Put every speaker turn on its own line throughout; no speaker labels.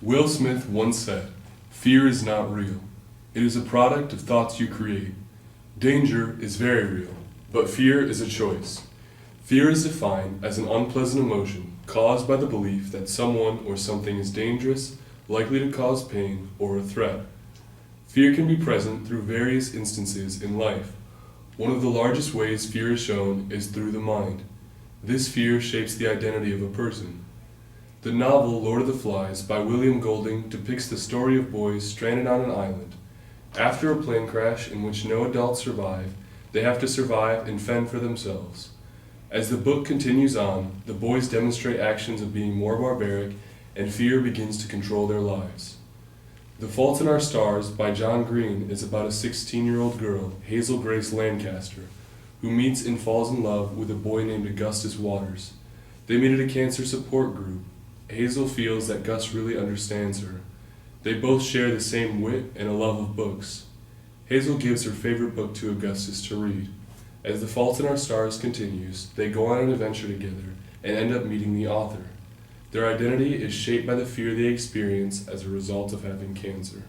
Will Smith once said, "Fear is not real. It is a product of thoughts you create. Danger is very real, but fear is a choice. Fear is defined as an unpleasant emotion caused by the belief that someone or something is dangerous, likely to cause pain, or a threat. Fear can be present through various instances in life. One of the largest ways fear is shown is through the mind. This fear shapes the identity of a person. The novel Lord of the Flies by William Golding depicts the story of boys stranded on an island. After a plane crash in which no adults survive, they have to survive and fend for themselves. As the book continues on, the boys demonstrate actions of being more barbaric, and fear begins to control their lives. The Fault in Our Stars by John Green is about a 16-year-old girl, Hazel Grace Lancaster, who meets and falls in love with a boy named Augustus Waters. They meet at a cancer support group. Hazel feels that Gus really understands her. They both share the same wit and a love of books. Hazel gives her favorite book to Augustus to read. As The Fault in Our Stars continues, they go on an adventure together and end up meeting the author. Their identity is shaped by the fear they experience as a result of having cancer.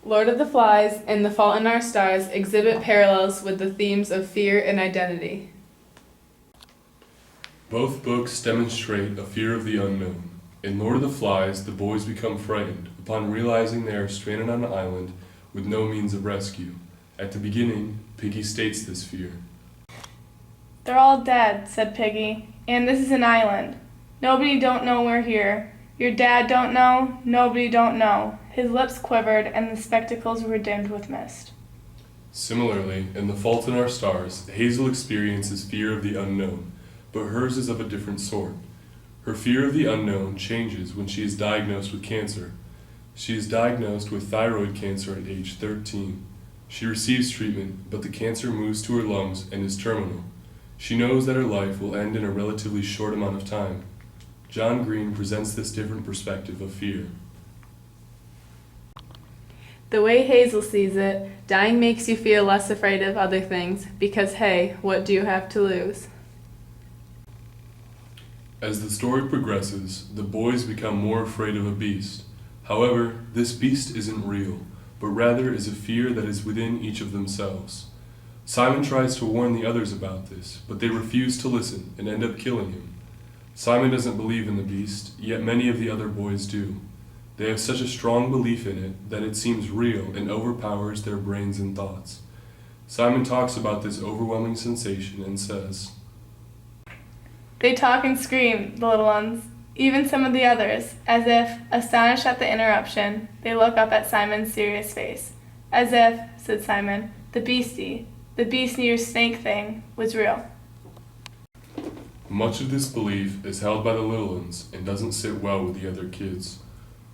Lord of the Flies and The Fault in Our Stars exhibit parallels with the themes of fear and identity.
Both books demonstrate a fear of the unknown. In Lord of the Flies, the boys become frightened upon realizing they are stranded on an island with no means of rescue. At the beginning, Piggy states this fear.
"They're all dead," said Piggy, "and this is an island. Nobody don't know we're here. Your dad don't know, nobody don't know." His lips quivered and the spectacles were dimmed with mist.
Similarly, in The Fault in Our Stars, Hazel experiences fear of the unknown, but hers is of a different sort. Her fear of the unknown changes when she is diagnosed with cancer. She is diagnosed with thyroid cancer at age 13. She receives treatment, but the cancer moves to her lungs and is terminal. She knows that her life will end in a relatively short amount of time. John Green presents this different perspective of fear.
The way Hazel sees it, dying makes you feel less afraid of other things because, hey, what do you have to lose?
As the story progresses, the boys become more afraid of a beast. However, this beast isn't real, but rather is a fear that is within each of themselves. Simon tries to warn the others about this, but they refuse to listen and end up killing him. Simon doesn't believe in the beast, yet many of the other boys do. They have such a strong belief in it that it seems real and overpowers their brains and thoughts. Simon talks about this overwhelming sensation and says,
They talk and scream, the little ones, even some of the others, as if, astonished at the interruption, they look up at Simon's serious face. "As if," said Simon, the beast near snake thing, was real."
Much of this belief is held by the little ones and doesn't sit well with the other kids.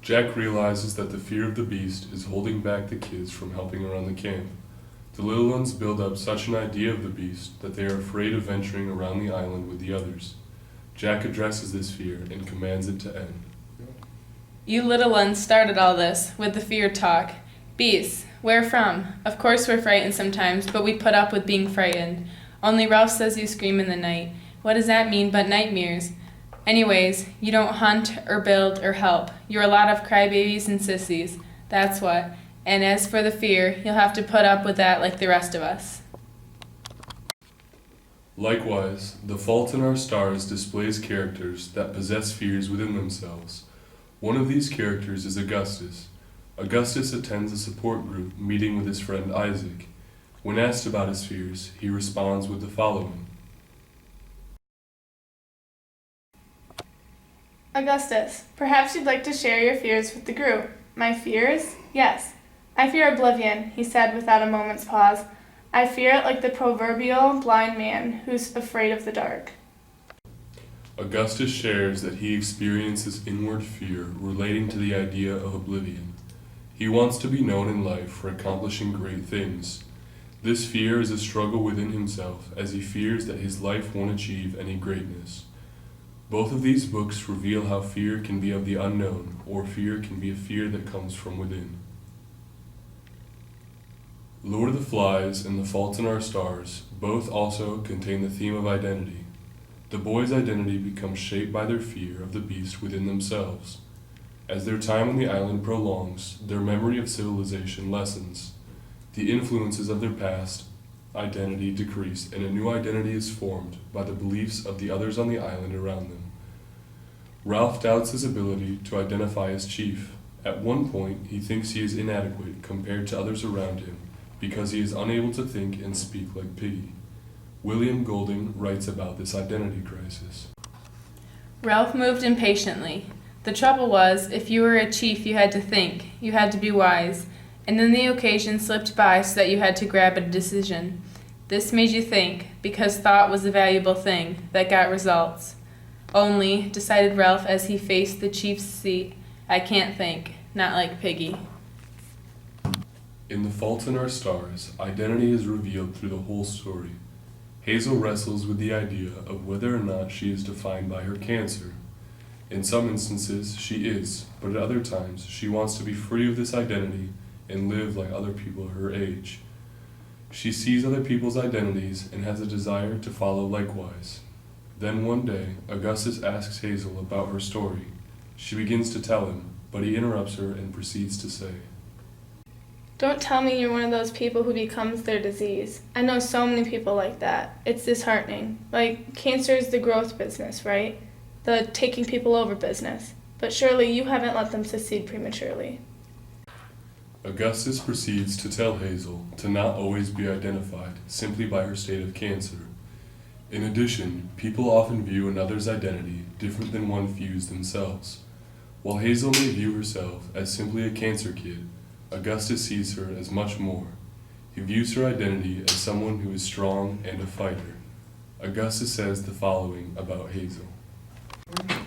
Jack realizes that the fear of the beast is holding back the kids from helping around the camp. The little ones build up such an idea of the beast that they are afraid of venturing around the island with the others. Jack addresses this fear and commands it to end.
You little ones started all this with the fear talk. Beasts, where from? Of course we're frightened sometimes, but we put up with being frightened. Only Ralph says you scream in the night. What does that mean but nightmares? Anyways, you don't hunt or build or help. You're a lot of crybabies and sissies. That's what. And as for the fear, you'll have to put up with that like the rest of us.
Likewise, The Fault in Our Stars displays characters that possess fears within themselves. One of these characters is Augustus. Augustus attends a support group meeting with his friend Isaac. When asked about his fears, he responds with the following.
"Augustus, perhaps you'd like to share your fears with the group." "My fears? Yes. I fear oblivion," he said without a moment's pause. "I fear it like the proverbial blind man who's afraid of the dark."
Augustus shares that he experiences inward fear relating to the idea of oblivion. He wants to be known in life for accomplishing great things. This fear is a struggle within himself as he fears that his life won't achieve any greatness. Both of these books reveal how fear can be of the unknown, or fear can be a fear that comes from within. Lord of the Flies and The Fault in Our Stars both also contain the theme of identity. The boys' identity becomes shaped by their fear of the beast within themselves. As their time on the island prolongs, their memory of civilization lessens. The influences of their past identity decrease, and a new identity is formed by the beliefs of the others on the island around them. Ralph doubts his ability to identify as chief. At one point, he thinks he is inadequate compared to others around him because he is unable to think and speak like Piggy. William Golding writes about this identity crisis.
Ralph moved impatiently. The trouble was, if you were a chief, you had to think, you had to be wise, and then the occasion slipped by so that you had to grab a decision. This made you think, because thought was a valuable thing that got results. Only, decided Ralph as he faced the chief's seat, I can't think, not like Piggy.
In The Fault in Our Stars, identity is revealed through the whole story. Hazel wrestles with the idea of whether or not she is defined by her cancer. In some instances, she is, but at other times, she wants to be free of this identity and live like other people her age. She sees other people's identities and has a desire to follow likewise. Then one day, Augustus asks Hazel about her story. She begins to tell him, but he interrupts her and proceeds to say,
Don't tell me you're one of those people who becomes their disease. I know so many people like that. It's disheartening. Like, cancer is the growth business, right? The taking people over business. But surely you haven't let them succeed prematurely.
Augustus proceeds to tell Hazel to not always be identified simply by her state of cancer. In addition, people often view another's identity different than one views themselves. While Hazel may view herself as simply a cancer kid, Augustus sees her as much more. He views her identity as someone who is strong and a fighter. Augustus says the following about Hazel.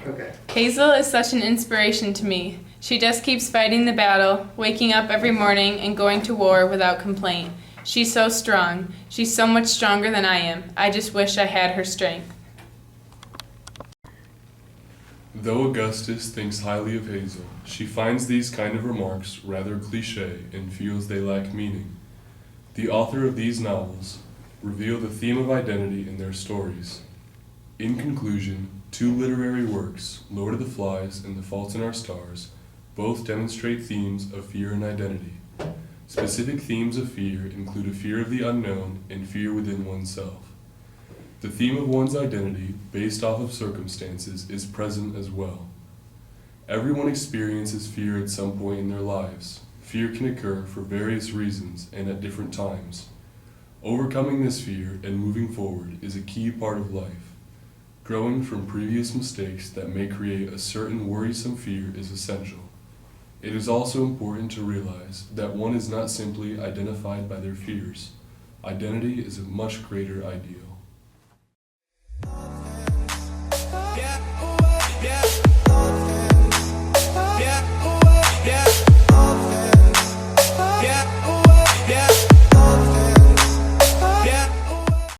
Okay.
Hazel is such an inspiration to me. She just keeps fighting the battle, waking up every morning and going to war without complaint. She's so strong. She's so much stronger than I am. I just wish I had her strength.
Though Augustus thinks highly of Hazel, she finds these kind of remarks rather cliché and feels they lack meaning. The author of these novels reveal the theme of identity in their stories. In conclusion, two literary works, Lord of the Flies and The Fault in Our Stars, both demonstrate themes of fear and identity. Specific themes of fear include a fear of the unknown and fear within oneself. The theme of one's identity, based off of circumstances, is present as well. Everyone experiences fear at some point in their lives. Fear can occur for various reasons and at different times. Overcoming this fear and moving forward is a key part of life. Growing from previous mistakes that may create a certain worrisome fear is essential. It is also important to realize that one is not simply identified by their fears. Identity is a much greater ideal.